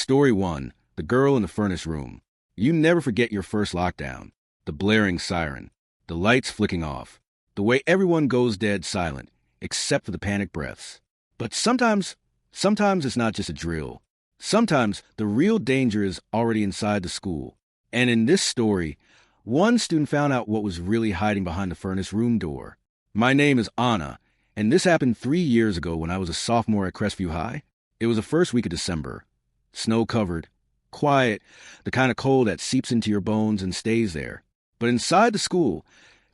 Story 1. The Girl in the Furnace Room. You never forget your first lockdown. The blaring siren. The lights flicking off. The way everyone goes dead silent, except for the panic breaths. But sometimes it's not just a drill. Sometimes the real danger is already inside the school. And in this story, one student found out what was really hiding behind the furnace room door. My name is Anna, and this happened 3 years ago when I was a sophomore at Crestview High. It was the first week of December. Snow-covered, quiet, the kind of cold that seeps into your bones and stays there. But inside the school,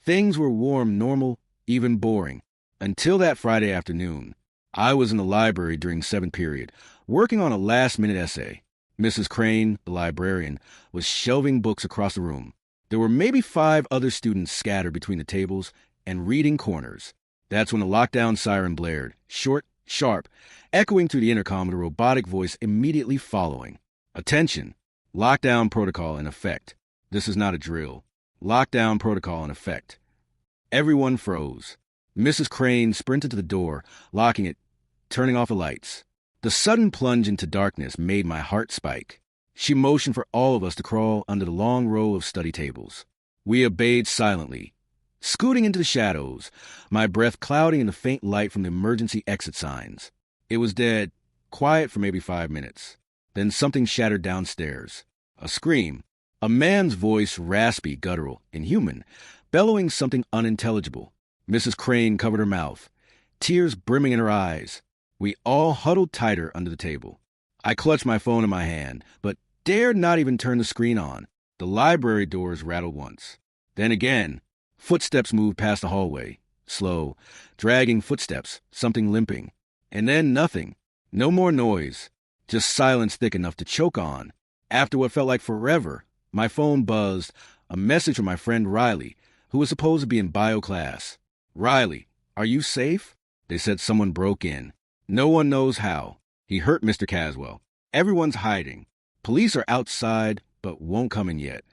things were warm, normal, even boring. Until that Friday afternoon. I was in the library during 7th period, working on a last-minute essay. Mrs. Crane, the librarian, was shelving books across the room. There were maybe 5 other students scattered between the tables and reading corners. That's when the lockdown siren blared, short, sharp, echoing through the intercom with a robotic voice immediately following. Attention! Lockdown protocol in effect. This is not a drill. Lockdown protocol in effect. Everyone froze. Mrs. Crane sprinted to the door, locking it, turning off the lights. The sudden plunge into darkness made my heart spike. She motioned for all of us to crawl under the long row of study tables. We obeyed silently, scooting into the shadows, my breath clouding in the faint light from the emergency exit signs. It was dead, quiet for maybe 5 minutes. Then something shattered downstairs. A scream. A man's voice, raspy, guttural, inhuman, bellowing something unintelligible. Mrs. Crane covered her mouth, tears brimming in her eyes. We all huddled tighter under the table. I clutched my phone in my hand, but dared not even turn the screen on. The library doors rattled once. Then again, footsteps moved past the hallway. Slow, dragging footsteps, something limping. And then nothing. No more noise. Just silence thick enough to choke on. After what felt like forever, my phone buzzed, a message from my friend Riley, who was supposed to be in bio class. "Riley, are you safe?" They said someone broke in. No one knows how. He hurt Mr. Caswell. Everyone's hiding. Police are outside, but won't come in yet.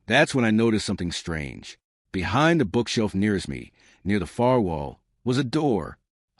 That's when I noticed something strange. Behind the bookshelf nearest me, near the far wall, was a door.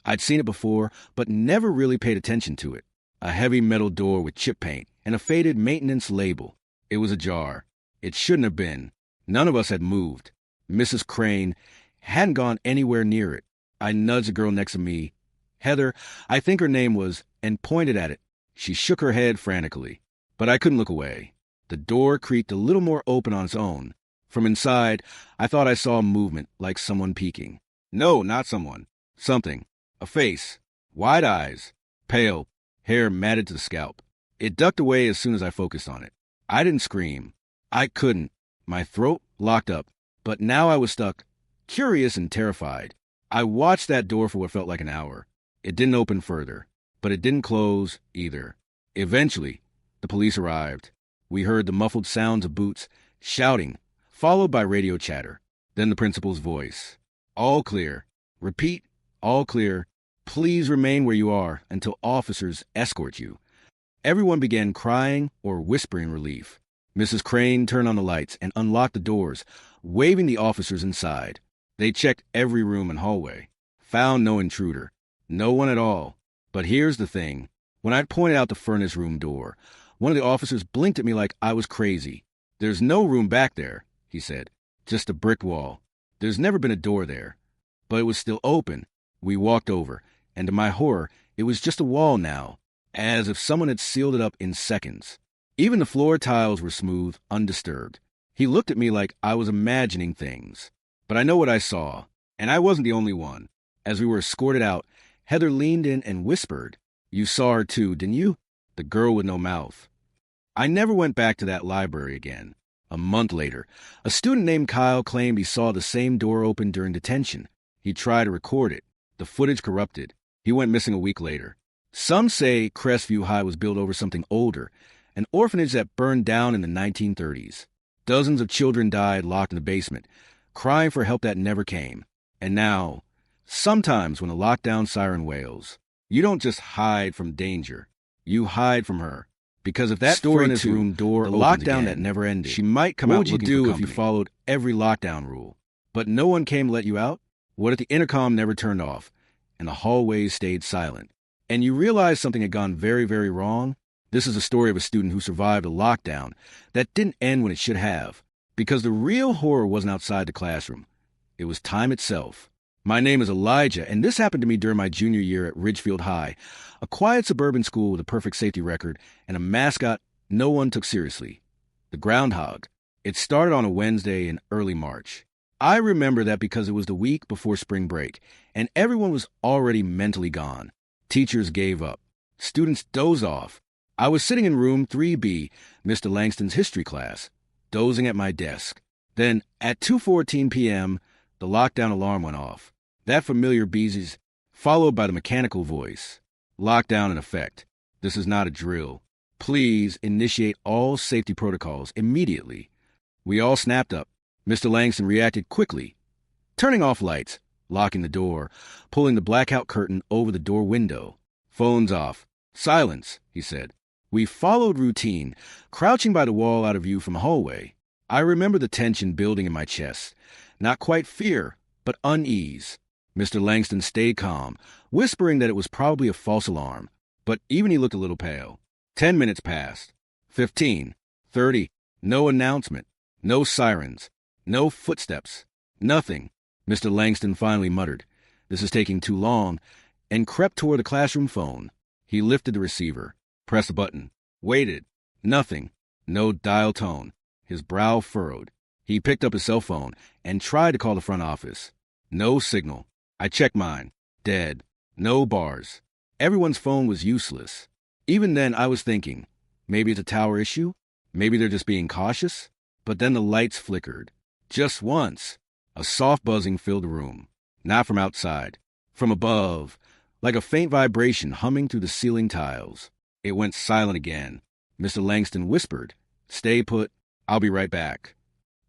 I'd seen it before, but never really paid attention to it. A heavy metal door with chip paint and a faded maintenance label. It was ajar. It shouldn't have been. None of us had moved. Mrs. Crane hadn't gone anywhere near it. I nudged the girl next to me, Heather, I think her name was, and pointed at it. She shook her head frantically, but I couldn't look away. The door creaked a little more open on its own. From inside, I thought I saw movement, like someone peeking. No, not someone. Something. A face. Wide eyes. Pale. Hair matted to the scalp. It ducked away as soon as I focused on it. I didn't scream. I couldn't. My throat locked up. But now I was stuck, curious and terrified. I watched that door for what felt like an hour. It didn't open further, but it didn't close either. Eventually, the police arrived. We heard the muffled sounds of boots, shouting, followed by radio chatter. Then the principal's voice. "All clear. Repeat, all clear. Please remain where you are until officers escort you." Everyone began crying or whispering relief. Mrs. Crane turned on the lights and unlocked the doors, waving the officers inside. They checked every room and hallway. Found no intruder. No one at all. But here's the thing. When I pointed out the furnace room door, one of the officers blinked at me like I was crazy. "There's no room back there," he said. "Just a brick wall. There's never been a door there." But it was still open. We walked over, and to my horror, it was just a wall now, as if someone had sealed it up in seconds. Even the floor tiles were smooth, undisturbed. He looked at me like I was imagining things. But I know what I saw, and I wasn't the only one. As we were escorted out, Heather leaned in and whispered. "You saw her too, didn't you? The girl with no mouth." I never went back to that library again. A month later, a student named Kyle claimed he saw the same door open during detention. He tried to record it. The footage corrupted. He went missing a week later. Some say Crestview High was built over something older, an orphanage that burned down in the 1930s. Dozens of children died locked in the basement, crying for help that never came. And now, sometimes when a lockdown siren wails, you don't just hide from danger. You hide from her. Because if that furnace room door opens lockdown again, that never ended, she might come out looking for company. What would you do if you followed every lockdown rule, but no one came to let you out? What if the intercom never turned off, and the hallways stayed silent, and you realized something had gone very, very wrong? This is a story of a student who survived a lockdown that didn't end when it should have, because the real horror wasn't outside the classroom. It was time itself. My name is Elijah, and this happened to me during my junior year at Ridgefield High, a quiet suburban school with a perfect safety record and a mascot no one took seriously, the groundhog. It started on a Wednesday in early March. I remember that because it was the week before spring break, and everyone was already mentally gone. Teachers gave up. Students dozed off. I was sitting in room 3B, Mr. Langston's history class, dozing at my desk. Then, at 2:14 p.m., the lockdown alarm went off. That familiar beezy's, followed by the mechanical voice. Lockdown in effect. This is not a drill. Please initiate all safety protocols immediately. We all snapped up. Mr. Langston reacted quickly, turning off lights, locking the door, pulling the blackout curtain over the door window. Phones off. Silence, he said. We followed routine, crouching by the wall out of view from the hallway. I remember the tension building in my chest. Not quite fear, but unease. Mr. Langston stayed calm, whispering that it was probably a false alarm, but even he looked a little pale. 10 minutes passed. 15. 30. No announcement. No sirens. No footsteps. Nothing. Mr. Langston finally muttered, "This is taking too long," and crept toward the classroom phone. He lifted the receiver, pressed a button, waited. Nothing. No dial tone. His brow furrowed. He picked up his cell phone and tried to call the front office. No signal. I checked mine. Dead. No bars. Everyone's phone was useless. Even then, I was thinking, maybe it's a tower issue? Maybe they're just being cautious? But then the lights flickered. Just once. A soft buzzing filled the room. Not from outside. From above. Like a faint vibration humming through the ceiling tiles. It went silent again. Mr. Langston whispered, "Stay put. I'll be right back."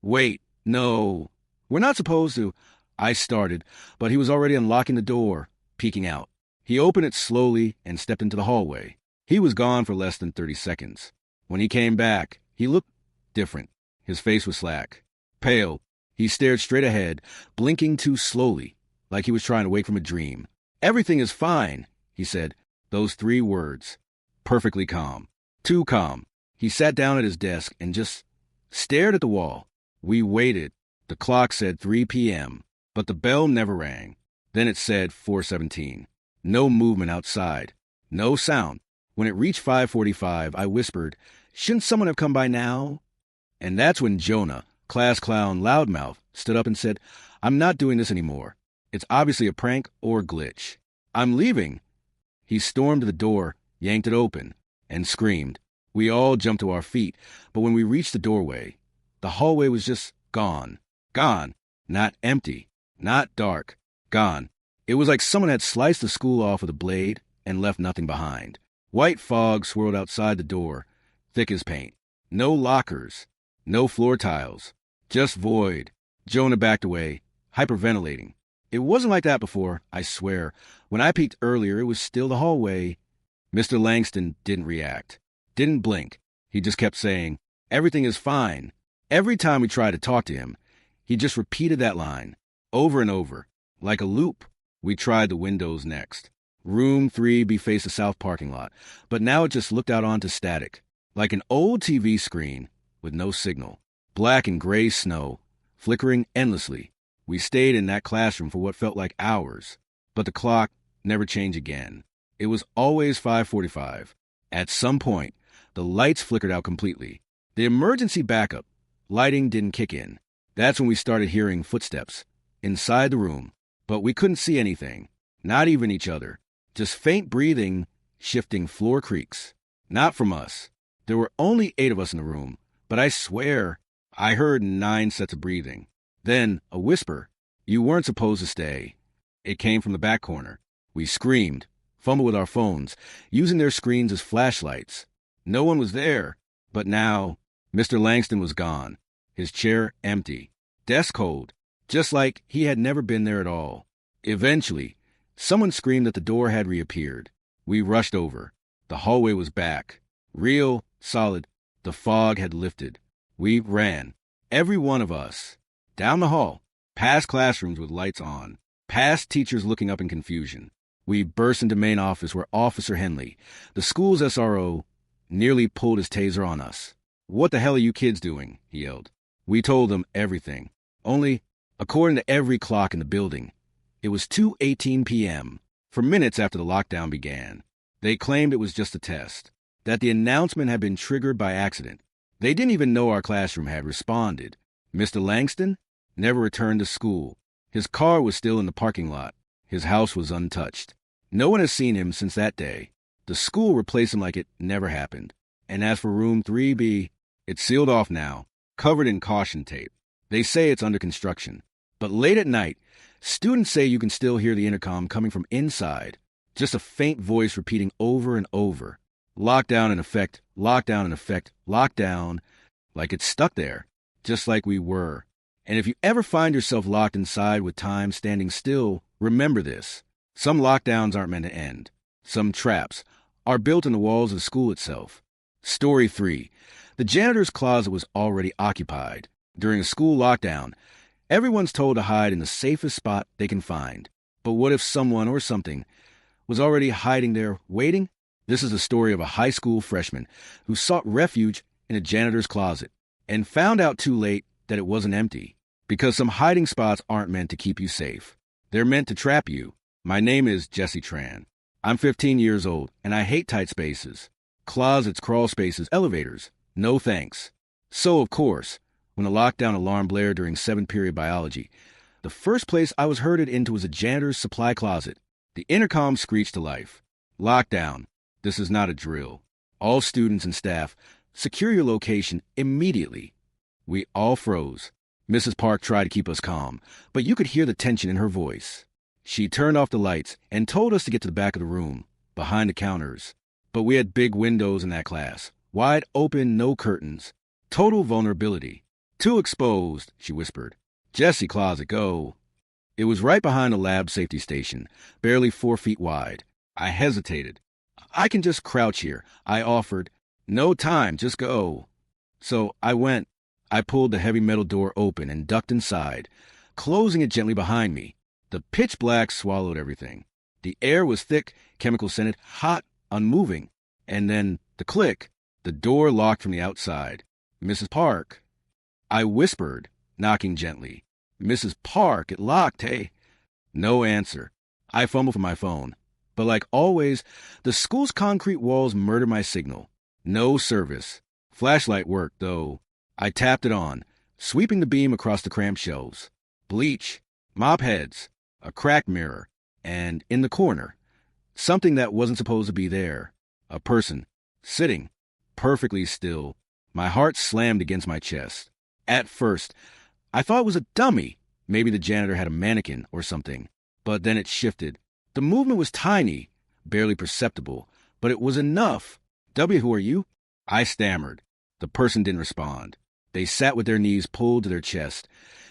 "Wait. No. We're not supposed to." I started, but he was already unlocking the door, peeking out. He opened it slowly and stepped into the hallway. He was gone for less than 30 seconds. When he came back, he looked different. His face was slack, pale. He stared straight ahead, blinking too slowly, like he was trying to wake from a dream. "Everything is fine," he said. Those 3 words. Perfectly calm. Too calm. He sat down at his desk and just stared at the wall. We waited. The clock said 3 p.m., but the bell never rang. Then it said 4:17. No movement outside. No sound. When it reached 5:45, I whispered, "Shouldn't someone have come by now?" And that's when Jonah, class clown loudmouth, stood up and said, "I'm not doing this anymore. It's obviously a prank or glitch. I'm leaving." He stormed to the door, yanked it open, and screamed. We all jumped to our feet, but when we reached the doorway, the hallway was just gone. Gone. Not empty. Not dark. Gone. It was like someone had sliced the school off with a blade and left nothing behind. White fog swirled outside the door, thick as paint. No lockers. No floor tiles. Just void. Jonah backed away, hyperventilating. It wasn't like that before, I swear. When I peeked earlier, it was still the hallway. Mr. Langston didn't react. Didn't blink. He just kept saying, "Everything is fine." Every time we tried to talk to him, he just repeated that line, over and over, like a loop. We tried the windows next. Room 3B faced the south parking lot, but now it just looked out onto static, like an old TV screen with no signal. Black and gray snow, flickering endlessly. We stayed in that classroom for what felt like hours, but the clock never changed again. It was always 5:45. At some point, the lights flickered out completely. The emergency backup lighting didn't kick in. That's when we started hearing footsteps inside the room, but we couldn't see anything, not even each other. Just faint breathing, shifting floor creaks. Not from us. There were only 8 of us in the room, but I swear I heard 9 sets of breathing. Then a whisper, "You weren't supposed to stay." It came from the back corner. We screamed, fumbled with our phones, using their screens as flashlights. No one was there, but now Mr. Langston was gone, his chair empty, desk cold, just like he had never been there at all. Eventually, someone screamed that the door had reappeared. We rushed over. The hallway was back. Real, solid. The fog had lifted. We ran. Every one of us. Down the hall. Past classrooms with lights on. Past teachers looking up in confusion. We burst into main office where Officer Henley, the school's SRO, nearly pulled his taser on us. "What the hell are you kids doing?" he yelled. We told them everything. Only, according to every clock in the building, it was 2:18 p.m. For minutes after the lockdown began. They claimed it was just a test, that the announcement had been triggered by accident. They didn't even know our classroom had responded. Mr. Langston never returned to school. His car was still in the parking lot. His house was untouched. No one has seen him since that day. The school replaced him like it never happened. And as for room 3B, it's sealed off now, covered in caution tape. They say it's under construction. But late at night, students say you can still hear the intercom coming from inside. Just a faint voice repeating over and over. Lockdown in effect, lockdown in effect, lockdown. Like it's stuck there, just like we were. And if you ever find yourself locked inside with time standing still, remember this. Some lockdowns aren't meant to end. Some traps are built in the walls of the school itself. Story 3. The janitor's closet was already occupied. During a school lockdown, everyone's told to hide in the safest spot they can find. But what if someone or something was already hiding there, waiting? This is the story of a high school freshman who sought refuge in a janitor's closet and found out too late that it wasn't empty. Because some hiding spots aren't meant to keep you safe. They're meant to trap you. My name is Jesse Tran. I'm 15 years old, and I hate tight spaces. Closets, crawl spaces, elevators. No thanks. So, of course, when the lockdown alarm blared during 7th period biology, the first place I was herded into was a janitor's supply closet. The intercom screeched to life. Lockdown. This is not a drill. All students and staff, secure your location immediately. We all froze. Mrs. Park tried to keep us calm, but you could hear the tension in her voice. She turned off the lights and told us to get to the back of the room, behind the counters. But we had big windows in that class, wide open, no curtains. Total vulnerability. Too exposed, she whispered. Jesse, closet, go. It was right behind a lab safety station, barely 4 feet wide. I hesitated. I can just crouch here, I offered. No time, just go. So I went. I pulled the heavy metal door open and ducked inside, closing it gently behind me. The pitch black swallowed everything. The air was thick, chemical-scented, hot, unmoving. And then the click. The door locked from the outside. Mrs. Park. I whispered, knocking gently. Mrs. Park, it locked, hey? No answer. I fumbled for my phone. But like always, the school's concrete walls murdered my signal. No service. Flashlight worked, though. I tapped it on, sweeping the beam across the cramped shelves. Bleach, mop heads, a cracked mirror, and in the corner, something that wasn't supposed to be there. A person, sitting, perfectly still. My heart slammed against my chest. At first, I thought it was a dummy. Maybe the janitor had a mannequin or something. But then it shifted. The movement was tiny, barely perceptible, but it was enough. W, who are you? I stammered. The person didn't respond. They sat with their knees pulled to their chest,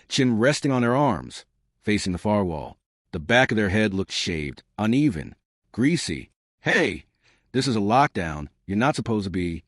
chin resting on their arms, facing the far wall. The back of their head looked shaved, uneven, greasy. Hey, this is a lockdown. You're not supposed to be.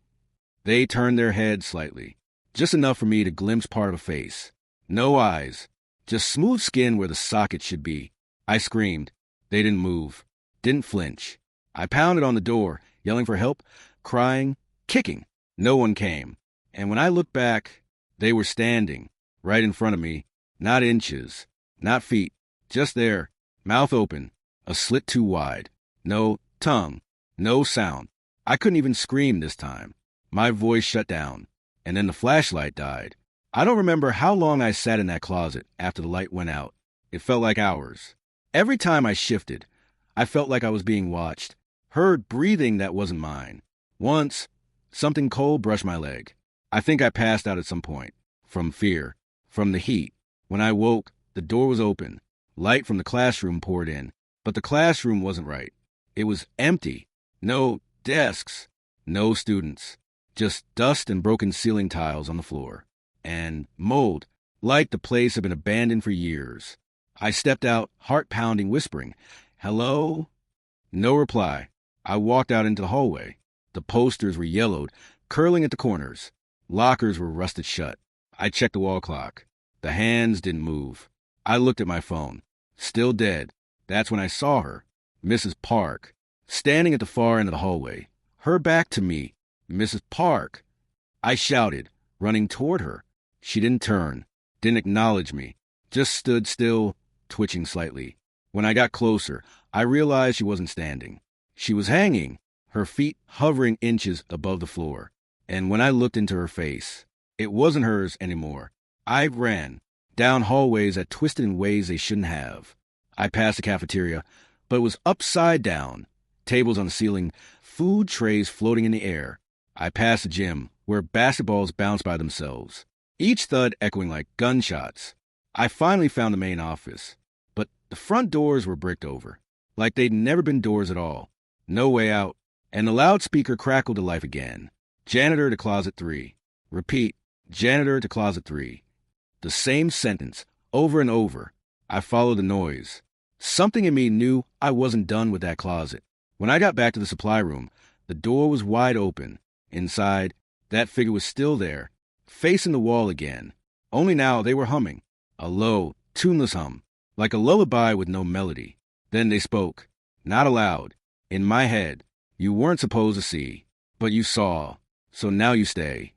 They turned their heads slightly, just enough for me to glimpse part of a face. No eyes, just smooth skin where the socket should be. I screamed. They didn't move, didn't flinch. I pounded on the door, yelling for help, crying, kicking. No one came. And when I looked back, they were standing, right in front of me, not inches, not feet, just there, mouth open, a slit too wide. No tongue, no sound. I couldn't even scream this time. My voice shut down, and then the flashlight died. I don't remember how long I sat in that closet after the light went out. It felt like hours. Every time I shifted, I felt like I was being watched, heard breathing that wasn't mine. Once, something cold brushed my leg. I think I passed out at some point, from fear, from the heat. When I woke, the door was open. Light from the classroom poured in, but the classroom wasn't right. It was empty. No desks, no students, just dust and broken ceiling tiles on the floor. And mold, like the place had been abandoned for years. I stepped out, heart pounding, whispering, "Hello?" No reply. I walked out into the hallway. The posters were yellowed, curling at the corners. Lockers were rusted shut. I checked the wall clock. The hands didn't move. I looked at my phone. Still dead. That's when I saw her, Mrs. Park, standing at the far end of the hallway, her back to me, Mrs. Park! I shouted, running toward her. She didn't turn, didn't acknowledge me, just stood still, twitching slightly. When I got closer, I realized she wasn't standing. She was hanging, her feet hovering inches above the floor. And when I looked into her face, it wasn't hers anymore. I ran, down hallways that twisted in ways they shouldn't have. I passed the cafeteria, but it was upside down. Tables on the ceiling, food trays floating in the air. I passed the gym, where basketballs bounced by themselves, each thud echoing like gunshots. I finally found the main office, but the front doors were bricked over, like they'd never been doors at all. No way out, and the loudspeaker crackled to life again. Janitor to closet 3. Repeat, janitor to closet 3. The same sentence, over and over. I followed the noise. Something in me knew I wasn't done with that closet. When I got back to the supply room, the door was wide open. Inside, that figure was still there, facing the wall again. Only now they were humming, a low, tuneless hum, like a lullaby with no melody. Then they spoke, not aloud, in my head. You weren't supposed to see, but you saw, so now you stay.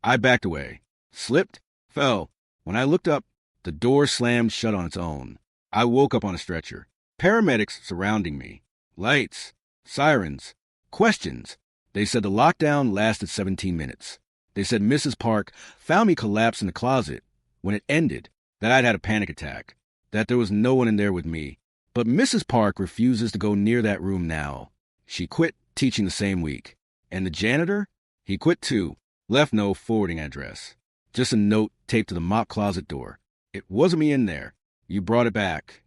I backed away, slipped, fell. When I looked up, the door slammed shut on its own. I woke up on a stretcher, paramedics surrounding me, lights, sirens, questions. They said the lockdown lasted 17 minutes. They said Mrs. Park found me collapsed in the closet when it ended, that I'd had a panic attack, that there was no one in there with me. But Mrs. Park refuses to go near that room now. She quit teaching the same week. And the janitor? He quit too, left no forwarding address. Just a note taped to the mop closet door. It wasn't me in there. You brought it back.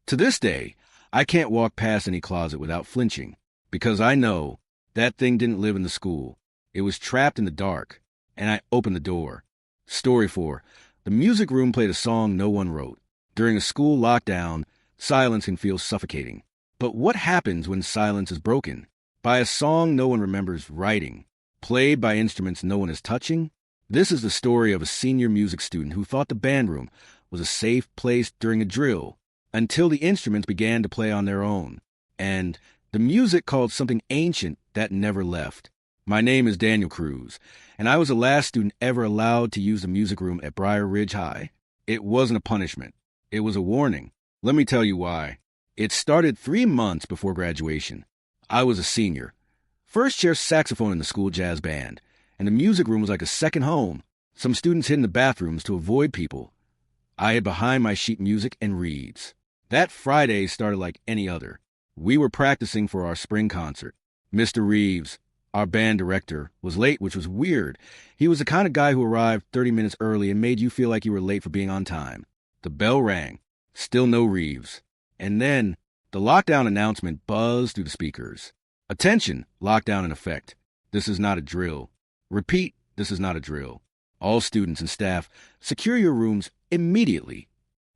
To this day, I can't walk past any closet without flinching, because I know that thing didn't live in the school. It was trapped in the dark, and I opened the door. Story 4. The music room played a song no one wrote. During a school lockdown, silence can feel suffocating. But what happens when silence is broken? By a song no one remembers writing, played by instruments no one is touching? This is the story of a senior music student who thought the band room was a safe place during a drill, until the instruments began to play on their own, and the music called something ancient that never left. My name is Daniel Cruz, and I was the last student ever allowed to use the music room at Briar Ridge High. It wasn't a punishment. It was a warning. Let me tell you why. It started 3 months before graduation. I was a senior, first chair saxophone in the school jazz band, and the music room was like a second home. Some students hid in the bathrooms to avoid people. I hid behind my sheet music and reeds. That Friday started like any other. We were practicing for our spring concert. Mr. Reeves, our band director, was late, which was weird. He was the kind of guy who arrived 30 minutes early and made you feel like you were late for being on time. The bell rang. Still no Reeves. And then the lockdown announcement buzzed through the speakers. Attention, lockdown in effect. This is not a drill. Repeat, this is not a drill. All students and staff, secure your rooms immediately.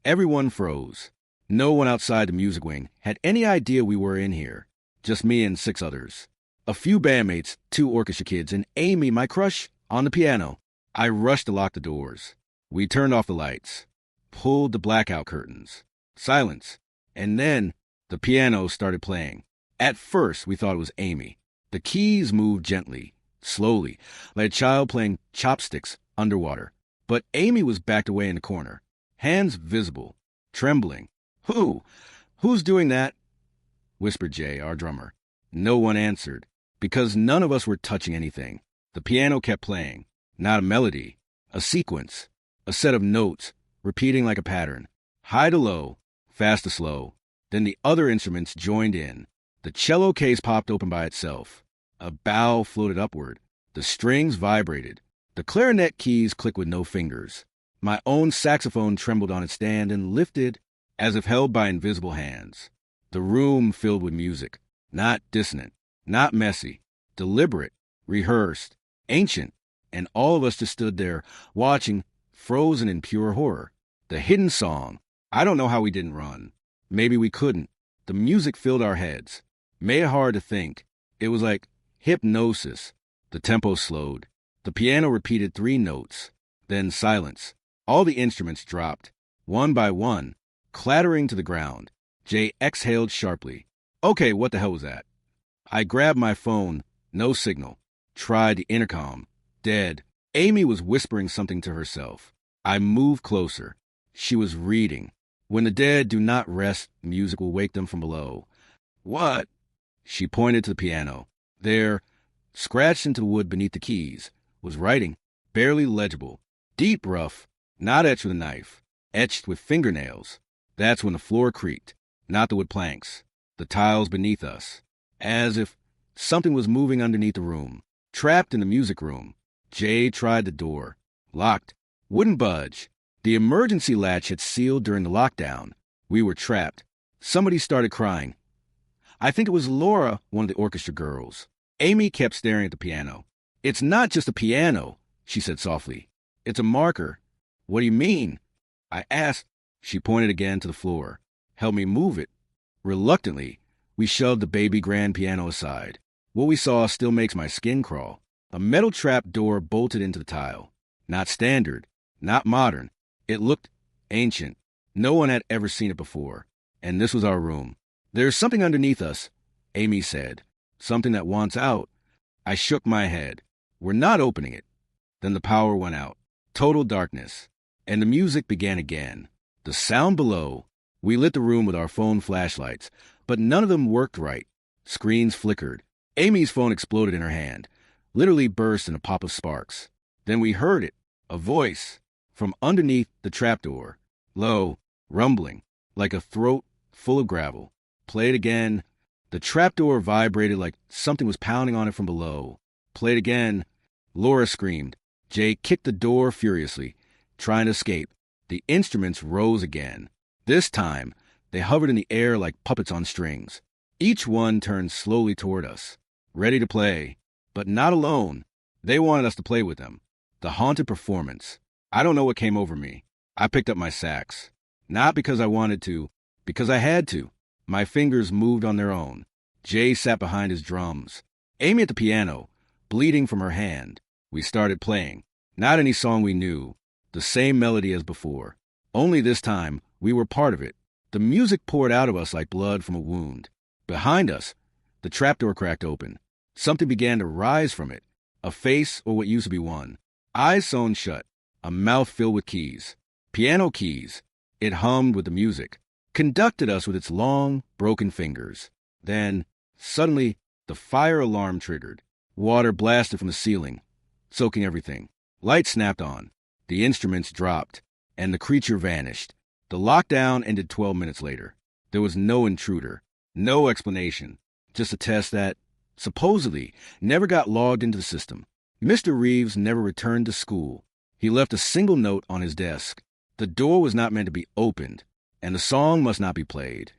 Everyone froze. No one outside the music wing had any idea we were in here. Just me and 6 others. A few bandmates, 2 orchestra kids, and Amy, my crush, on the piano. I rushed to lock the doors. We turned off the lights, pulled the blackout curtains. Silence. And then the piano started playing. At first, we thought it was Amy. The keys moved gently, slowly, like a child playing chopsticks underwater. But Amy was backed away in the corner, hands visible, trembling. Who's doing that? Whispered Jay, our drummer. No one answered, because none of us were touching anything. The piano kept playing, not a melody, a sequence, a set of notes, repeating like a pattern. High to low, fast to slow. Then the other instruments joined in. The cello case popped open by itself. A bow floated upward. The strings vibrated. The clarinet keys clicked with no fingers. My own saxophone trembled on its stand and lifted as if held by invisible hands. The room filled with music, not dissonant, not messy, deliberate, rehearsed, ancient, and all of us just stood there, watching, frozen in pure horror. The hidden song. I don't know how we didn't run. Maybe we couldn't. The music filled our heads, made it hard to think. It was like hypnosis. The tempo slowed. The piano repeated 3 notes, then silence. All the instruments dropped, one by one, clattering to the ground. Jay exhaled sharply. Okay, what the hell was that? I grabbed my phone. No signal. Tried the intercom. Dead. Amy was whispering something to herself. I moved closer. She was reading. When the dead do not rest, music will wake them from below. What? She pointed to the piano. There, scratched into the wood beneath the keys, was writing, barely legible, deep rough, not etched with a knife, etched with fingernails. That's when the floor creaked, not the wood planks, the tiles beneath us, as if something was moving underneath the room. Trapped in the music room. Jay tried the door. Locked. Wouldn't budge. The emergency latch had sealed during the lockdown. We were trapped. Somebody started crying. I think it was Laura, one of the orchestra girls. Amy kept staring at the piano. It's not just a piano, she said softly. It's a marker. What do you mean? I asked. She pointed again to the floor. Help me move it. Reluctantly, we shoved the baby grand piano aside. What we saw still makes my skin crawl. A metal trap door bolted into the tile. Not standard. Not modern. It looked ancient. No one had ever seen it before. And this was our room. There's something underneath us, Amy said. Something that wants out. I shook my head. We're not opening it. Then the power went out. Total darkness. And the music began again. The sound below. We lit the room with our phone flashlights, but none of them worked right. Screens flickered. Amy's phone exploded in her hand, literally burst in a pop of sparks. Then we heard it, a voice, from underneath the trapdoor, low, rumbling, like a throat full of gravel. Play it again. The trapdoor vibrated like something was pounding on it from below. Play it again. Laura screamed. Jay kicked the door furiously, trying to escape. The instruments rose again. This time, they hovered in the air like puppets on strings. Each one turned slowly toward us, ready to play, but not alone. They wanted us to play with them. The haunted performance. I don't know what came over me. I picked up my sax. Not because I wanted to, because I had to. My fingers moved on their own. Jay sat behind his drums. Amy at the piano, bleeding from her hand. We started playing. Not any song we knew. The same melody as before. Only this time, we were part of it. The music poured out of us like blood from a wound. Behind us, the trapdoor cracked open. Something began to rise from it. A face, or what used to be one. Eyes sewn shut. A mouth filled with keys. Piano keys. It hummed with the music. Conducted us with its long, broken fingers. Then, suddenly, the fire alarm triggered. Water blasted from the ceiling, soaking everything. Lights snapped on. The instruments dropped, and the creature vanished. The lockdown ended 12 minutes later. There was no intruder, no explanation, just a test that, supposedly, never got logged into the system. Mr. Reeves never returned to school. He left a single note on his desk. The door was not meant to be opened, and the song must not be played.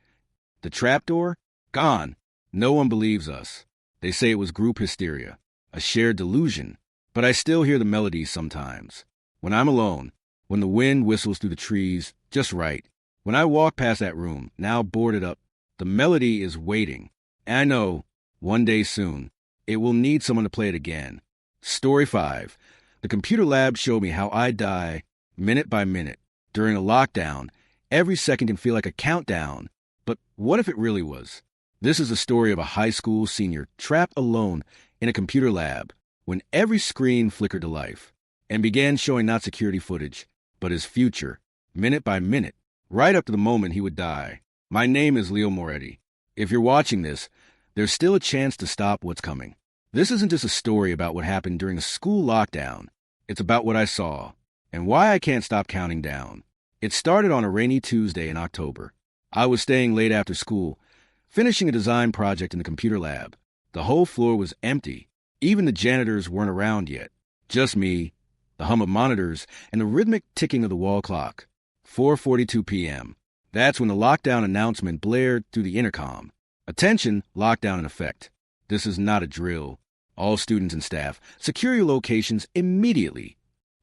The trapdoor? Gone. No one believes us. They say it was group hysteria, a shared delusion, but I still hear the melodies sometimes. When I'm alone, when the wind whistles through the trees just right, when I walk past that room, now boarded up, the melody is waiting. And I know, one day soon, it will need someone to play it again. Story 5. The computer lab showed me how I die, minute by minute. During a lockdown, every second can feel like a countdown. But what if it really was? This is the story of a high school senior trapped alone in a computer lab when every screen flickered to life and began showing not security footage, but his future, minute by minute, right up to the moment he would die. My name is Leo Moretti. If you're watching this, there's still a chance to stop what's coming. This isn't just a story about what happened during a school lockdown. It's about what I saw and why I can't stop counting down. It started on a rainy Tuesday in October. I was staying late after school, finishing a design project in the computer lab. The whole floor was empty. Even the janitors weren't around yet. Just me, the hum of monitors, and the rhythmic ticking of the wall clock. 4:42 p.m. That's when the lockdown announcement blared through the intercom. Attention, lockdown in effect. This is not a drill. All students and staff, secure your locations immediately.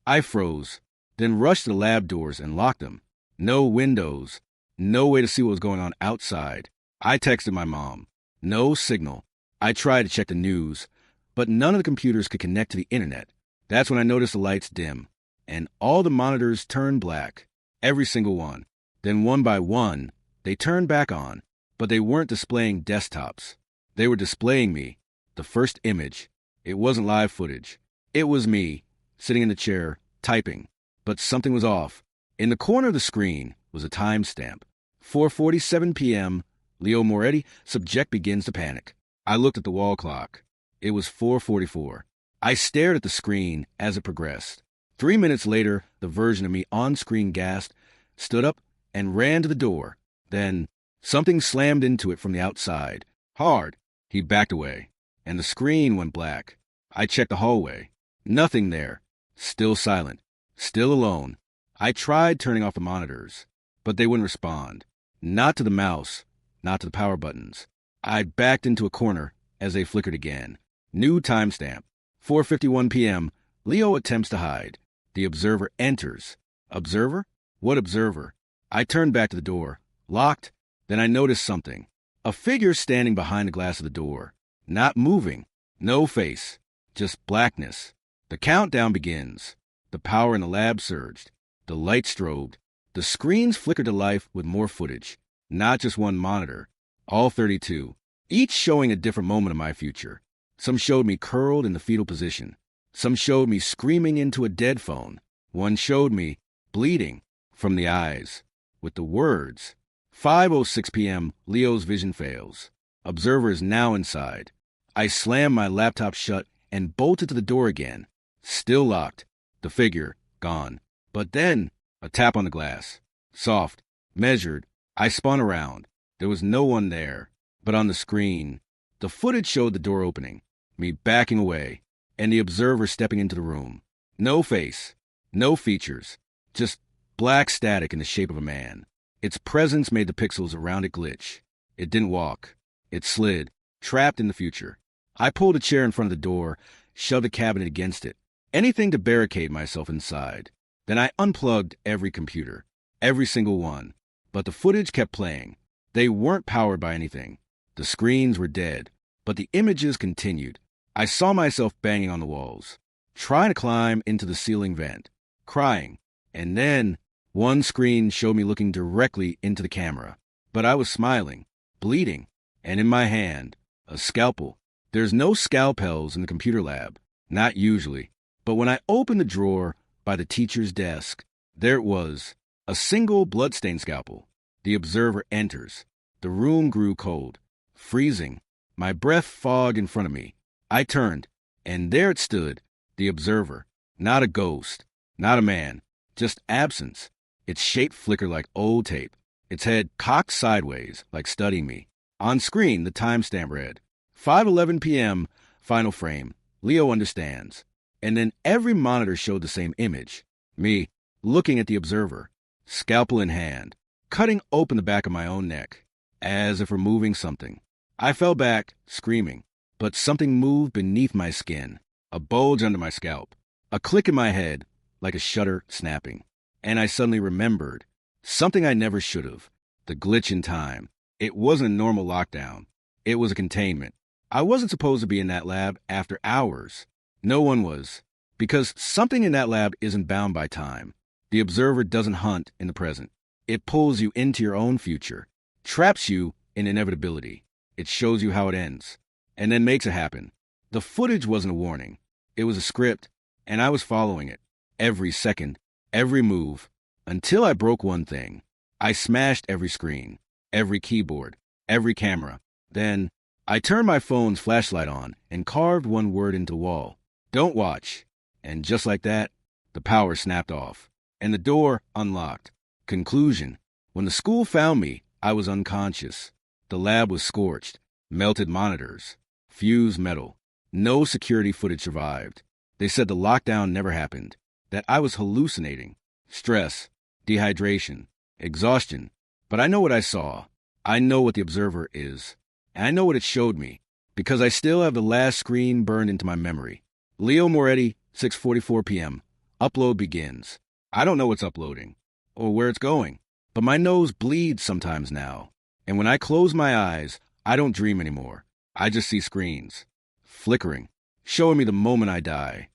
I froze, then rushed to the lab doors and locked them. No windows. No way to see what was going on outside. I texted my mom. No signal. I tried to check the news, but none of the computers could connect to the internet. That's when I noticed the lights dim, and all the monitors turned black. Every single one. Then one by one, they turned back on, but they weren't displaying desktops. They were displaying me, the first image, It wasn't live footage. It was me, sitting in the chair, typing. But something was off. In the corner of the screen was a timestamp. 4:47 p.m., Leo Moretti, subject begins to panic. I looked at the wall clock. It was 4:44. I stared at the screen as it progressed. 3 minutes later, the version of me on screen gasped, stood up, and ran to the door. Then, something slammed into it from the outside. Hard. He backed away, and the screen went black. I checked the hallway. Nothing there. Still silent. Still alone. I tried turning off the monitors, but they wouldn't respond. Not to the mouse, not to the power buttons. I backed into a corner as they flickered again. New timestamp. 4:51 p.m. Leo attempts to hide. The observer enters. Observer? What observer? I turned back to the door. Locked. Then I noticed something. A figure standing behind the glass of the door. Not moving. No face. Just blackness. The countdown begins. The power in the lab surged. The light strobed. The screens flickered to life with more footage. Not just one monitor. All 32. Each showing a different moment of my future. Some showed me curled in the fetal position. Some showed me screaming into a dead phone. One showed me bleeding from the eyes with the words. 5:06 p.m. Leo's vision fails. Observer is now inside. I slammed my laptop shut and bolted to the door again. Still locked. The figure gone. But then a tap on the glass. Soft. Measured. I spun around. There was no one there. But on the screen, the footage showed the door opening, me backing away, and the observer stepping into the room. No face. No features. Just black static in the shape of a man. Its presence made the pixels around it glitch. It didn't walk. It slid, trapped in the future. I pulled a chair in front of the door, shoved a cabinet against it. Anything to barricade myself inside. Then I unplugged every computer. Every single one. But the footage kept playing. They weren't powered by anything. The screens were dead. But the images continued. I saw myself banging on the walls, trying to climb into the ceiling vent, crying. And then one screen showed me looking directly into the camera. But I was smiling, bleeding, and in my hand, a scalpel. There's no scalpels in the computer lab. Not usually. But when I opened the drawer by the teacher's desk, there it was, a single bloodstained scalpel. The observer enters. The room grew cold, freezing. My breath fogged in front of me. I turned, and there it stood, the observer. Not a ghost, not a man, just absence. Its shape flickered like old tape. Its head cocked sideways, like studying me. On screen, the timestamp read, 5:11 p.m., final frame. Leo understands. And then every monitor showed the same image. Me, looking at the observer, scalpel in hand, cutting open the back of my own neck, as if removing something. I fell back, screaming, but something moved beneath my skin, a bulge under my scalp, a click in my head, like a shutter snapping. And I suddenly remembered, something I never should have, the glitch in time. It wasn't a normal lockdown. It was a containment. I wasn't supposed to be in that lab after hours. No one was, because something in that lab isn't bound by time. The observer doesn't hunt in the present. It pulls you into your own future, traps you in inevitability. It shows you how it ends, and then makes it happen. The footage wasn't a warning. It was a script, and I was following it. Every second, every move, until I broke one thing. I smashed every screen, every keyboard, every camera. Then, I turned my phone's flashlight on and carved one word into the wall. Don't watch. And just like that, the power snapped off, and the door unlocked. Conclusion. When the school found me, I was unconscious. The lab was scorched, melted monitors, fused metal. No security footage survived. They said the lockdown never happened, that I was hallucinating. Stress, dehydration, exhaustion. But I know what I saw. I know what the observer is. And I know what it showed me, because I still have the last screen burned into my memory. Leo Moretti, 6:44 p.m. Upload begins. I don't know what's uploading, or where it's going, but my nose bleeds sometimes now. And when I close my eyes, I don't dream anymore. I just see screens, flickering, showing me the moment I die.